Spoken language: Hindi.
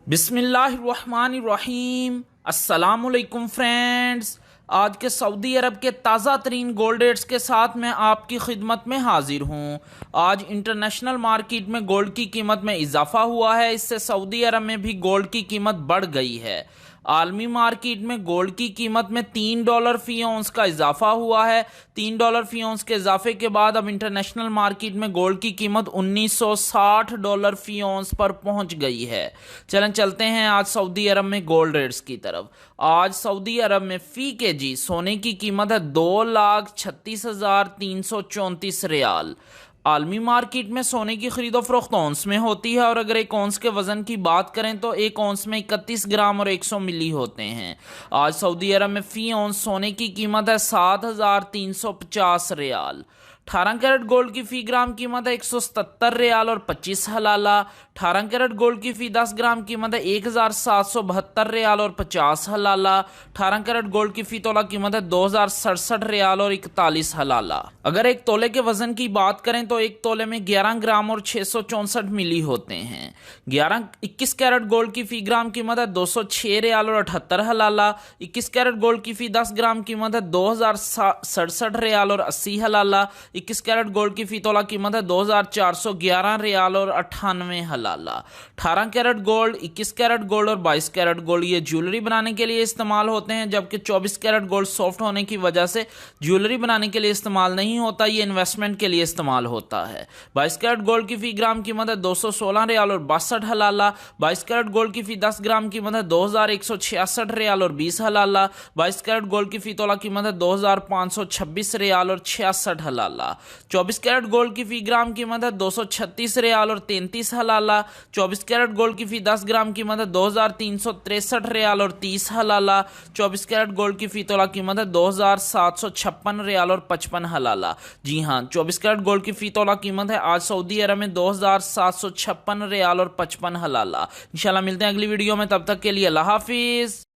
बिस्मिल्लाहिर्रहमानिर्रहीम। अस्सलामुअलैकुम फ्रेंड्स। आज के सऊदी अरब के ताज़ा तरीन गोल्ड रेट्स के साथ मैं आपकी खिदमत में हाजिर हूँ। आज इंटरनेशनल मार्केट में गोल्ड की कीमत में इजाफा हुआ है, इससे सऊदी अरब में भी गोल्ड की कीमत बढ़ गई है। आलमी मार्केट में गोल्ड की कीमत में $3 फी औंस का इजाफा हुआ है। $3 फी औंस के इजाफे के बाद अब इंटरनेशनल मार्केट में गोल्ड की कीमत $1960 फी औंस पर पहुंच गई है। चलते हैं आज सऊदी अरब में गोल्ड रेट्स की तरफ। आज सऊदी अरब में फी केजी सोने की कीमत है 2,36,334 रियाल। आलमी मार्केट में सोने की खरीदो फरोख्त औंस में होती है और अगर एक औंस के वजन की बात करें तो एक औंस में 31 ग्राम और 100 मिली होते हैं। आज सऊदी अरब में फी औंस सोने की कीमत है 7,350 रियाल। 18 कैरेट गोल्ड की फी ग्राम कीमत है 177 रियाल और 25 हलाला। 18 कैरेट गोल्ड की फी 10 ग्राम कीमत है 1,772 रियाल और 50 हलाला। 18 कैरेट गोल्ड की फी तोला कीमत है 2,067 रियाल और 41 हलाला। अगर एक तोले के वजन की बात करें तो एक तोले में 11 ग्राम और 664 मिली होते हैं। 21 कैरेट गोल्ड की फी ग्राम कीमत है 206 रियाल और 78 हलाला। 21 कैरेट गोल्ड की फी 10 ग्राम कीमत है 2,067 रियाल और 80 हलाला। 21 कैरेट गोल्ड की फी तोला कीमत है 2,411 रियाल और 98 हलाला। 18 कैरेट गोल्ड, 21 कैरेट गोल्ड और 22 कैरेट गोल्ड ये ज्वेलरी बनाने के लिए इस्तेमाल होते हैं, जबकि 24 कैरेट गोल्ड सॉफ्ट होने की वजह से ज्वेलरी बनाने के लिए इस्तेमाल नहीं होता, ये इन्वेस्टमेंट के लिए इस्तेमाल होता है। 22 कैरेट गोल्ड की फी ग्राम कीमत है 216 रियाल और 62 हलाला। 22 कैरेट गोल्ड की फी 10 ग्राम कीमत है 2,166 रियाल और 20 हलाला। 22 कैरेट गोल्ड की फी तोला कीमत है 2,526 रियाल और 66 हलाला। 24 कैरेट गोल्ड की फी ग्राम कीमत है 236 रियाल और 33 हलाला। 24 कैरेट गोल्ड की फी 10 ग्राम कीमत है 2,363 रियाल और 30 हलाला। 24 कैरेट गोल्ड की फी तोला कीमत है 2,756 रियाल और 55 हलाला। जी हाँ, 24 कैरेट गोल्ड की फी तोला कीमत है आज सऊदी अरब में 2,756 रियाल और 55 हलाला। इंशाल्लाह मिलते हैं अगली वीडियो में, तब तक के लिए अल्लाह हाफिज।